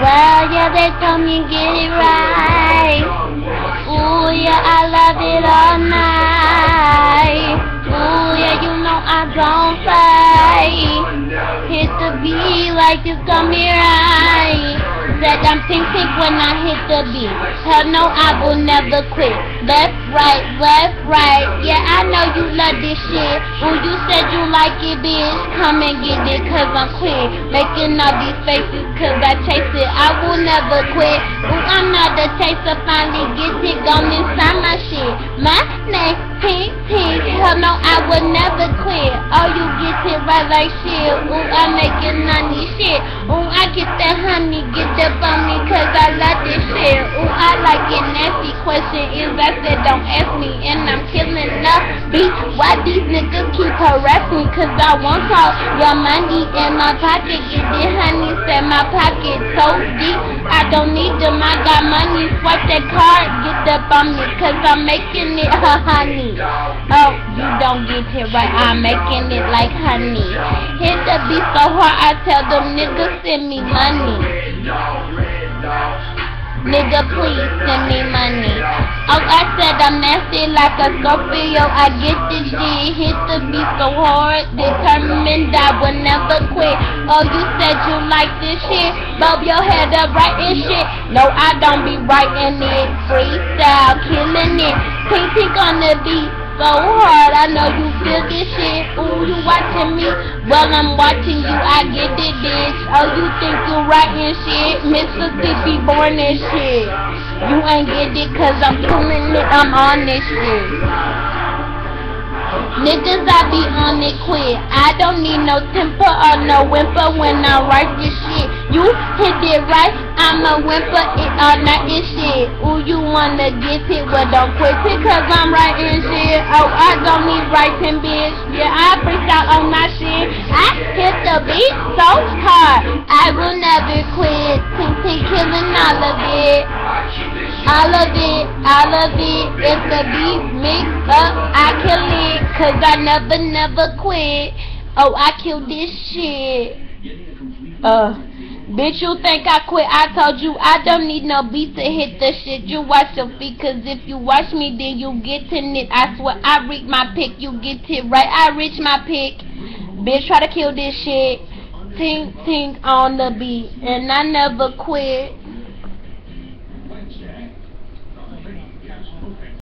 Well, yeah, they told me get it right. Ooh, yeah, I love it all night. Ooh, yeah, you know I don't play. Hit the beat like it's gonna be right. Said I'm think when I hit the beat. Hell no, I will never quit. Left, right. Yeah, I know you love this shit. Ooh, you said you like it, bitch. Come and get it, cause I'm quick. Making all these faces, cause I chase it. I will never quit. Ooh, I'm not the chaser. Finally get it gone inside my shit. My name, Pink. Hell no, I will never quit. Oh, you get it right like shit. Ooh, I'm making money shit. Ooh, I get that honey, get that on me, cause I love this shit. Ooh, I like it nasty. Question is, I said don't ask me, and I'm killing up beat. Why these niggas keep harassing me? Cause I want all your money in my pocket. Get it honey, said my pocket so deep. I don't need them, I got money. Swipe that card, get up on me, cause I'm making it honey. Oh, you don't get it right, I'm making it like honey. Hit the beat so hard, I tell them niggas send me money. Nigga, please send me money. Oh, I said I'm nasty like a Scorpio. I get this shit, hit the beat so hard, determined I will never quit. Oh, you said you like this shit, bob your head up writing shit. No, I don't be writing it. Freestyle, killing it. Pink on the beat. So hard, I know you feel this shit. Ooh, you watching me? Well, I'm watching you, I get it, bitch. Oh, you think you writing shit? Mississippi born this shit. You ain't get it, cause I'm killing it, I'm on this shit. Niggas, I be on it quick. I don't need no temper or no whimper when I write this shit. You hit it right, I'm a whimper, it all night is shit. Ooh, you wanna get it, well don't quit it, cause I'm writing shit. Oh, I don't need writing, bitch. Yeah, I freestyle on my shit. I hit the beat so hard, I will never quit. Pink killing all of it. All of it. If the beat mix up, I kill it, cause I never quit. Oh, I kill this shit. Bitch, you think I quit? I told you I don't need no beat to hit the shit. You watch your feet, cause if you watch me, then you get to it. I swear I reach my pick, you get it right. I reach my pick. Bitch, try to kill this shit. Tink on the beat, and I never quit.